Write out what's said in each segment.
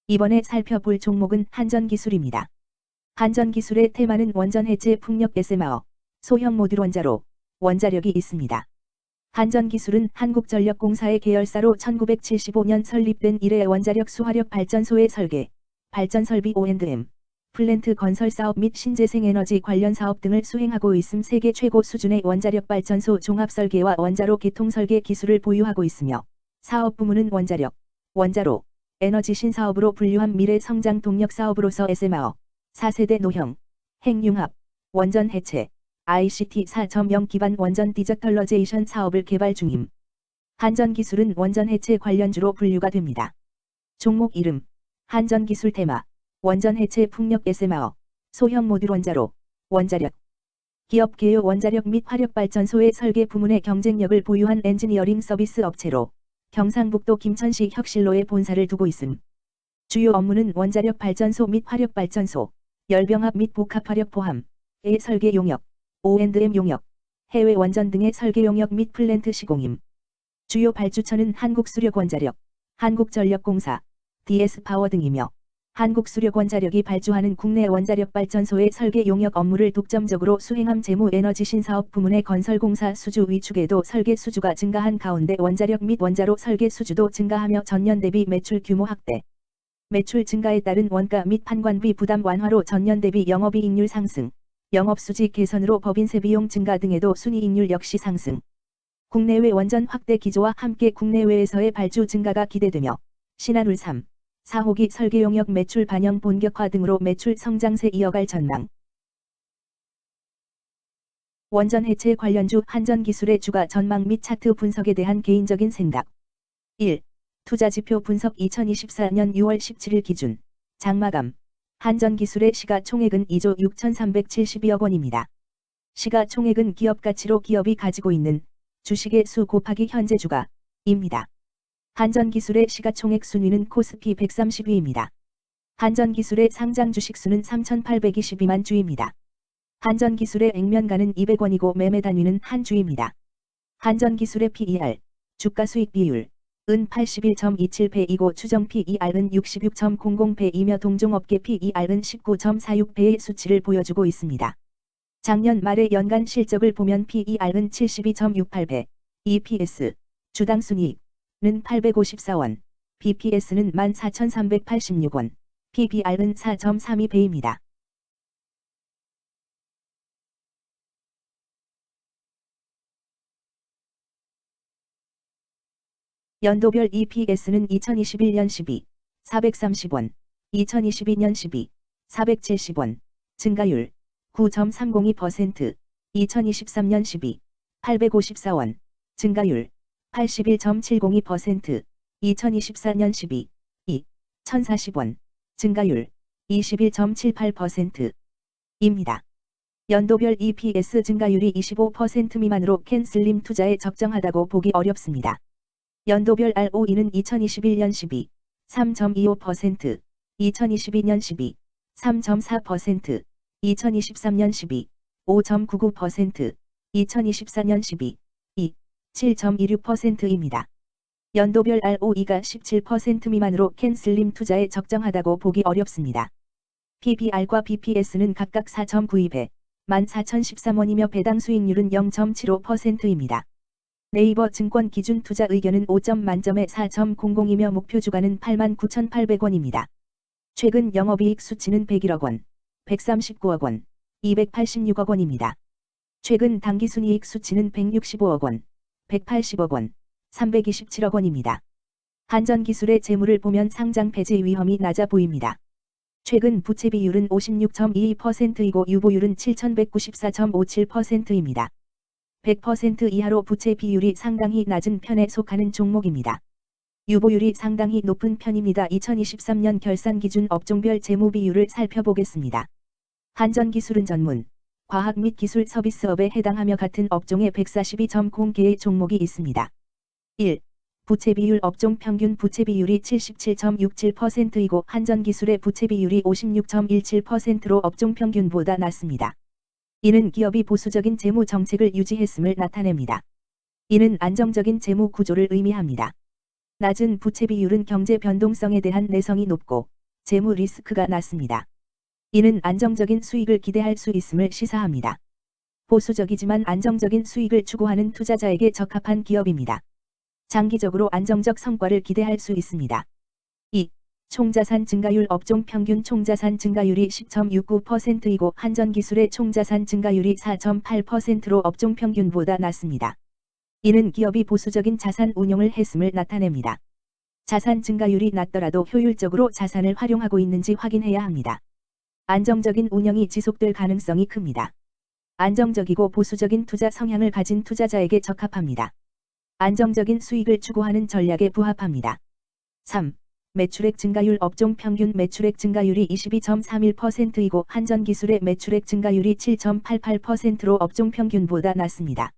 이번에 살펴볼 종목은 한전기술입니다. 한전기술의 테마는 원전 해체 풍력 SMR, 소형 모듈 원자로, 원자력이 있습니다. 한전기술은 한국전력공사의 계열사로 1975년 설립된 이래 원자력 수화력 발전소의 설계, 발전 설비 O&M, 플랜트 건설 사업 및 신재생에너지 관련 사업 등을 수행하고 있음 세계 최고 수준의 원자력 발전소 종합 설계와 원자로 개통 설계 기술을 보유하고 있으며 사업 부문은 원자력, 원자로, 에너지 신사업으로 분류한 미래 성장 동력 사업으로서 SMR, 4세대 노형, 핵융합, 원전 해체, ICT 4.0 기반 원전 디지털러제이션 사업을 개발 중임. 한전기술은 원전 해체 관련주로 분류가 됩니다. 종목 이름, 한전기술 테마, 원전 해체 풍력 SMR, 소형 모듈 원자로, 원자력. 기업 개요 원자력 및 화력발전소의 설계 부문의 경쟁력을 보유한 엔지니어링 서비스 업체로 경상북도 김천시 혁신로에 본사를 두고 있음. 주요 업무는 원자력 발전소 및 화력발전소, 열병합 및 복합화력 포함, 의 설계 용역, O&M 용역, 해외 원전 등의 설계 용역 및 플랜트 시공임. 주요 발주처는 한국수력원자력, 한국전력공사, DS파워 등이며 한국수력원자력이 발주하는 국내 원자력 발전소의 설계 용역 업무를 독점적으로 수행함 재무에너지 신사업 부문의 건설공사 수주 위축에도 설계 수주가 증가한 가운데 원자력 및 원자로 설계 수주도 증가하며 전년 대비 매출 규모 확대. 매출 증가에 따른 원가 및 판관비 부담 완화로 전년 대비 영업이익률 상승, 영업수지 개선으로 법인세 비용 증가 등에도 순이익률 역시 상승. 국내외 원전 확대 기조와 함께 국내외에서의 발주 증가가 기대되며 신한울 3, 4호기 설계 용역 매출 반영 본격화 등으로 매출 성장세 이어갈 전망. 원전 해체 관련주 한전기술의 주가 전망 및 차트 분석에 대한 개인적인 생각. 1. 투자지표 분석 2024년 6월 17일 기준 장마감 한전기술의 시가총액은 2조 6,372억 원입니다. 시가총액은 기업가치로 기업이 가지고 있는 주식의 수 곱하기 현재 주가입니다. 한전기술의 시가총액 순위는 코스피 130위입니다. 한전기술의 상장 주식수는 3,822만 주입니다. 한전기술의 액면가는 200원이고 매매 단위는 한 주입니다. 한전기술의 PER, 주가수익 비율 은 81.27배이고 추정 PER은 66.00배이며 동종업계 PER은 19.46배의 수치를 보여주고 있습니다. 작년 말의 연간 실적을 보면 PER은 72.68배, EPS, 주당 순이익은 854원, BPS는 14,386원, PBR은 4.32배입니다. 연도별 EPS는 2021년 12, 430원, 2022년 12, 470원, 증가율 9.302%, 2023년 12, 854원, 증가율 81.702%, 2024년 12, 2, 1040원, 증가율 21.78%입니다. 연도별 EPS 증가율이 25% 미만으로 캔슬림 투자에 적정하다고 보기 어렵습니다. 연도별 ROE는 2021년 12, 3.25%, 2022년 12, 3.4%, 2023년 12, 5.99%, 2024년 12, 2, 7.26%입니다. 연도별 ROE가 17% 미만으로 캔슬림 투자에 적정하다고 보기 어렵습니다. PBR과 BPS는 각각 4.92배, 14,013원이며 배당 수익률은 0.75%입니다. 네이버 증권 기준 투자 의견은 5점 만점에 4.00이며 목표 주가는 89,800원입니다. 최근 영업이익 수치는 101억 원, 139억 원, 286억 원입니다. 최근 당기순이익 수치는 165억 원, 180억 원, 327억 원입니다. 한전기술의 재물을 보면 상장 폐지 위험이 낮아 보입니다. 최근 부채 비율은 56.22%이고 유보율은 7,194.57%입니다. 100% 이하로 부채 비율이 상당히 낮은 편에 속하는 종목입니다. 유보율이 상당히 높은 편입니다. 2023년 결산 기준 업종별 재무 비율을 살펴보겠습니다. 한전기술은 전문, 과학 및 기술 서비스업에 해당하며 같은 업종에 142.0개의 종목이 있습니다. 1. 부채 비율 업종 평균 부채 비율이 77.67%이고 한전기술의 부채 비율이 56.17%로 업종 평균보다 낮습니다. 이는 기업이 보수적인 재무 정책을 유지했음을 나타냅니다. 이는 안정적인 재무 구조를 의미합니다. 낮은 부채 비율은 경제 변동성에 대한 내성이 높고 재무 리스크가 낮습니다. 이는 안정적인 수익을 기대할 수 있음을 시사합니다. 보수적이지만 안정적인 수익을 추구하는 투자자에게 적합한 기업입니다. 장기적으로 안정적 성과를 기대할 수 있습니다. 2. 총자산 증가율 업종 평균 총자산 증가율이 10.69%이고 한전기술의 총자산 증가율이 4.8%로 업종 평균보다 낮습니다. 이는 기업이 보수적인 자산 운용을 했음을 나타냅니다. 자산 증가율이 낮더라도 효율적으로 자산을 활용하고 있는지 확인해야 합니다. 안정적인 운영이 지속될 가능성이 큽니다. 안정적이고 보수적인 투자 성향을 가진 투자자에게 적합합니다. 안정적인 수익을 추구하는 전략에 부합합니다. 3. 매출액 증가율 업종 평균 매출액 증가율이 22.31%이고 한전기술의 매출액 증가율이 7.88%로 업종 평균보다 낮습니다.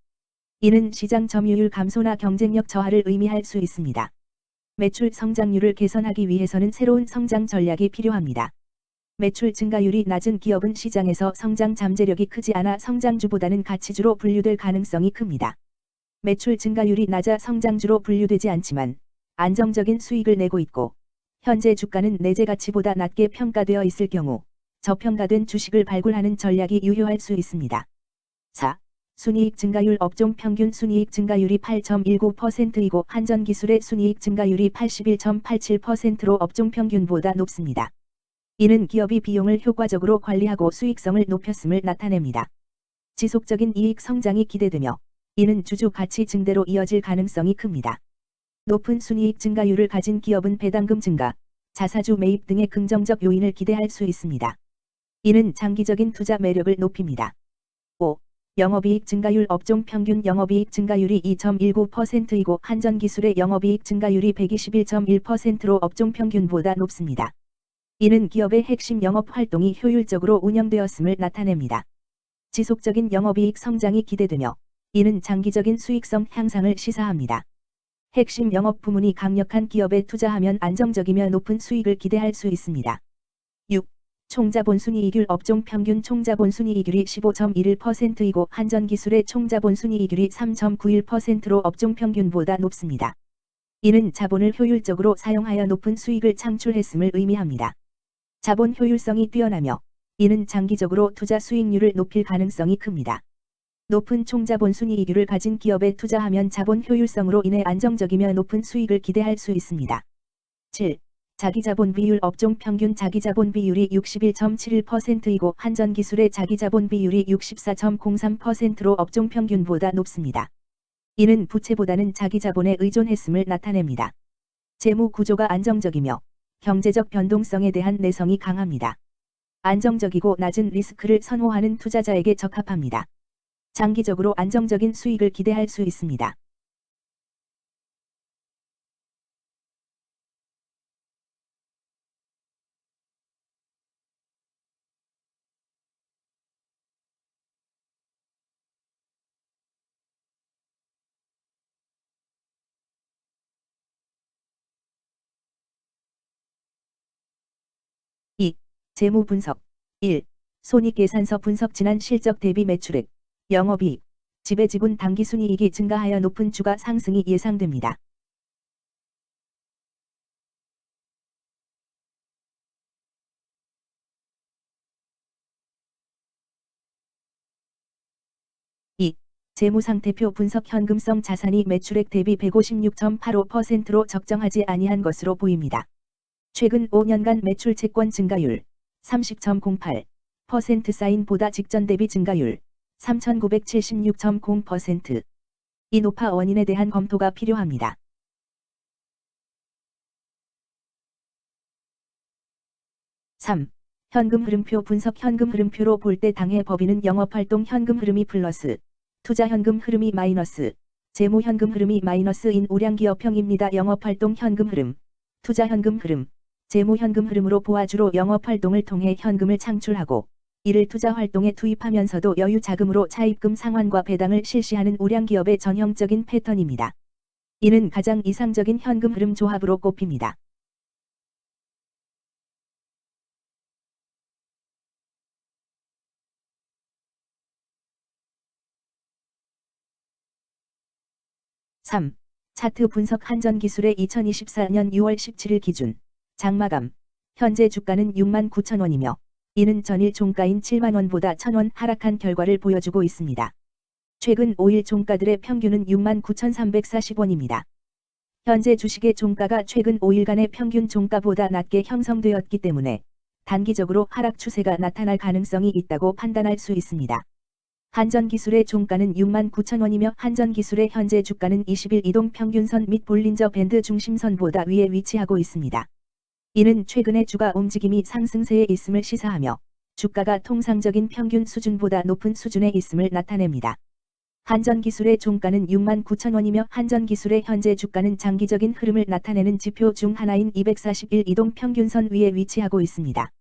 이는 시장 점유율 감소나 경쟁력 저하를 의미할 수 있습니다. 매출 성장률을 개선하기 위해서는 새로운 성장 전략이 필요합니다. 매출 증가율이 낮은 기업은 시장에서 성장 잠재력이 크지 않아 성장주보다는 가치주로 분류될 가능성이 큽니다. 매출 증가율이 낮아 성장주로 분류되지 않지만 안정적인 수익을 내고 있고 현재 주가는 내재 가치보다 낮게 평가되어 있을 경우 저평가된 주식을 발굴하는 전략이 유효할 수 있습니다. 4. 순이익 증가율 업종 평균 순이익 증가율이 8.19%이고 한전기술의 순이익 증가율이 81.87%로 업종 평균보다 높습니다. 이는 기업이 비용을 효과적으로 관리하고 수익성을 높였음을 나타냅니다. 지속적인 이익 성장이 기대되며 이는 주주 가치 증대로 이어질 가능성이 큽니다. 높은 순이익 증가율을 가진 기업은 배당금 증가, 자사주 매입 등의 긍정적 요인을 기대할 수 있습니다. 이는 장기적인 투자 매력을 높입니다. 5. 영업이익 증가율 업종 평균 영업이익 증가율이 2.19%이고 한전기술의 영업이익 증가율이 121.1%로 업종 평균보다 높습니다. 이는 기업의 핵심 영업 활동이 효율적으로 운영되었음을 나타냅니다. 지속적인 영업이익 성장이 기대되며 이는 장기적인 수익성 향상을 시사합니다. 핵심 영업 부문이 강력한 기업에 투자하면 안정적이며 높은 수익을 기대할 수 있습니다. 6. 총자본순이익률 업종 평균 총자본순이익률이 15.11%이고 한전기술의 총자본순이익률이 3.91%로 업종 평균보다 높습니다. 이는 자본을 효율적으로 사용하여 높은 수익을 창출했음을 의미합니다. 자본 효율성이 뛰어나며 이는 장기적으로 투자 수익률을 높일 가능성이 큽니다. 높은 총자본순이익률을 가진 기업에 투자하면 자본 효율성으로 인해 안정적이며 높은 수익을 기대할 수 있습니다. 7. 자기자본 비율 업종 평균 자기자본 비율이 61.71%이고 한전기술의 자기자본 비율이 64.03%로 업종 평균보다 높습니다. 이는 부채보다는 자기자본에 의존했음을 나타냅니다. 재무 구조가 안정적이며 경제적 변동성에 대한 내성이 강합니다. 안정적이고 낮은 리스크를 선호하는 투자자에게 적합합니다. 장기적으로 안정적인 수익을 기대할 수 있습니다. (2) 재무 분석 1. 손익계산서 분석 지난 실적 대비 매출액, 영업이익, 지배지분 당기순이익이 증가하여 높은 주가 상승이 예상됩니다. (2) 재무상태표 분석 현금성 자산이 매출액 대비 156.85%로 적정하지 아니한 것으로 보입니다. 최근 5년간 매출 채권 증가율 30.08% 사인보다 직전 대비 증가율 3976.0%. 이 높아 원인에 대한 검토가 필요합니다. 3. 현금 흐름표 분석 현금 흐름표로 볼 때 당해 법인은 영업활동 현금 흐름이 플러스, 투자 현금 흐름이 마이너스, 재무 현금 흐름이 마이너스인 우량기업형입니다. 영업활동 현금 흐름, 투자 현금 흐름, 재무 현금 흐름으로 보아주로 영업활동을 통해 현금을 창출하고 이를 투자활동에 투입하면서도 여유 자금으로 차입금 상환과 배당을 실시하는 우량기업의 전형적인 패턴입니다. 이는 가장 이상적인 현금 흐름 조합으로 꼽힙니다. (3) 차트 분석 한전기술의 2024년 6월 17일 기준 장마감 현재 주가는 69,000원이며 이는 전일 종가인 7만원보다 1,000원 하락한 결과를 보여주고 있습니다. 최근 5일 종가들의 평균은 69,340원입니다. 현재 주식의 종가가 최근 5일간의 평균 종가보다 낮게 형성되었기 때문에 단기적으로 하락 추세가 나타날 가능성이 있다고 판단할 수 있습니다. 한전기술의 종가는 69,000원이며 한전기술의 현재 주가는 20일 이동평균선 및 볼린저 밴드 중심선보다 위에 위치하고 있습니다. 이는 최근의 주가 움직임이 상승세에 있음을 시사하며 주가가 통상적인 평균 수준보다 높은 수준에 있음을 나타냅니다. 한전기술의 종가는 69,000원이며 한전기술의 현재 주가는 장기적인 흐름을 나타내는 지표 중 하나인 241 이동평균선 위에 위치하고 있습니다.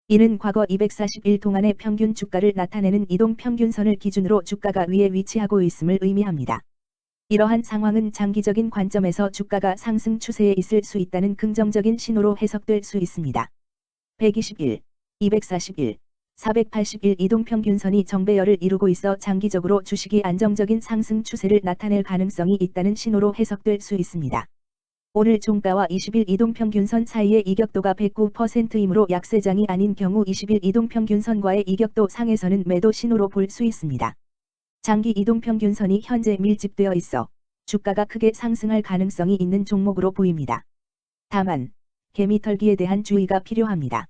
이는 과거 241 동안의 평균 주가를 나타내는 이동평균선을 기준으로 주가가 위에 위치하고 있음을 의미합니다. 이러한 상황은 장기적인 관점에서 주가가 상승 추세에 있을 수 있다는 긍정적인 신호로 해석될 수 있습니다. 121, 241, 481 이동평균선이 정배열을 이루고 있어 장기적으로 주식이 안정적인 상승 추세를 나타낼 가능성이 있다는 신호로 해석될 수 있습니다. 오늘 종가와 20일 이동평균선 사이의 이격도가 109%이므로 약세장이 아닌 경우 20일 이동평균선과의 이격도 상에서는 매도 신호로 볼 수 있습니다. 장기 이동평균선이 현재 밀집되어 있어 주가가 크게 상승할 가능성이 있는 종목으로 보입니다. 다만 개미털기에 대한 주의가 필요합니다.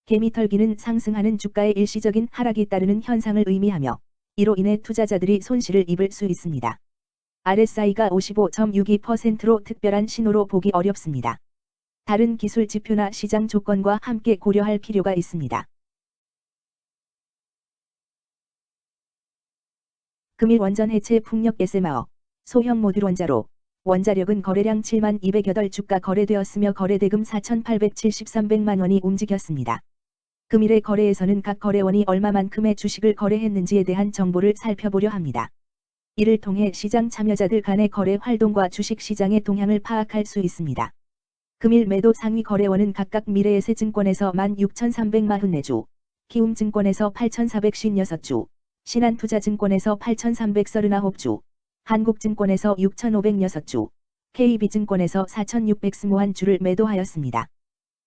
개미털기는 상승하는 주가의 일시적인 하락이 따르는 현상을 의미하며 이로 인해 투자자들이 손실을 입을 수 있습니다. RSI가 55.62%로 특별한 신호로 보기 어렵습니다. 다른 기술 지표나 시장 조건과 함께 고려할 필요가 있습니다. 금일 원전 해체 풍력 SMR 소형 모듈 원자로 원자력은 거래량 7208 주가 거래되었으며 거래대금 4,873백만 원이 움직였습니다. 금일의 거래에서는 각 거래원이 얼마만큼의 주식을 거래했는지에 대한 정보를 살펴보려 합니다. 이를 통해 시장 참여자들 간의 거래 활동과 주식 시장의 동향을 파악할 수 있습니다. 금일 매도 상위 거래원은 각각 미래에셋증권에서 16,344주, 키움증권에서 8,456주, 신한투자증권에서 8,339주, 한국증권에서 6,506주, KB증권에서 4,621주를 매도하였습니다.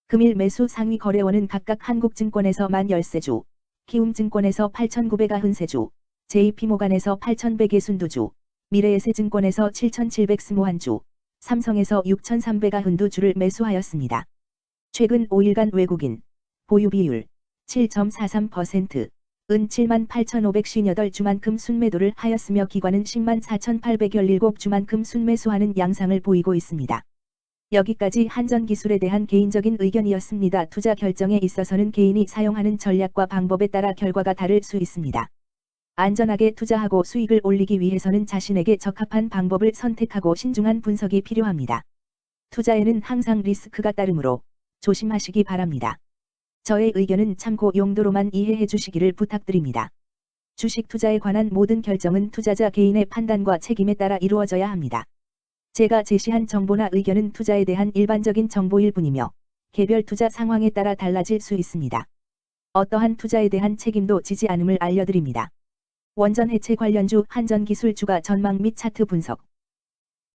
금일 매수 상위 거래원은 각각 한국증권에서 1013주, 키움증권에서 8,993주, JP모간에서 8,162주, 미래에셋증권에서 7,721주, 삼성에서 6,392주를 매수하였습니다. 최근 5일간 외국인 보유 비율 7.43%, 은 78,558주만큼 순매도를 하였으며 기관은 104,817주만큼 순매수하는 양상을 보이고 있습니다. 여기까지 한전기술에 대한 개인적인 의견이었습니다. 투자 결정에 있어서는 개인이 사용하는 전략과 방법에 따라 결과가 다를 수 있습니다. 안전하게 투자하고 수익을 올리기 위해서는 자신에게 적합한 방법을 선택하고 신중한 분석이 필요합니다. 투자에는 항상 리스크가 따르므로 조심하시기 바랍니다. 저의 의견은 참고 용도로만 이해해 주시기를 부탁드립니다. 주식 투자에 관한 모든 결정은 투자자 개인의 판단과 책임에 따라 이루어져야 합니다. 제가 제시한 정보나 의견은 투자에 대한 일반적인 정보일 뿐이며 개별 투자 상황에 따라 달라질 수 있습니다. 어떠한 투자에 대한 책임도 지지 않음을 알려드립니다. 원전 해체 관련주 한전기술 주가 전망 및 차트 분석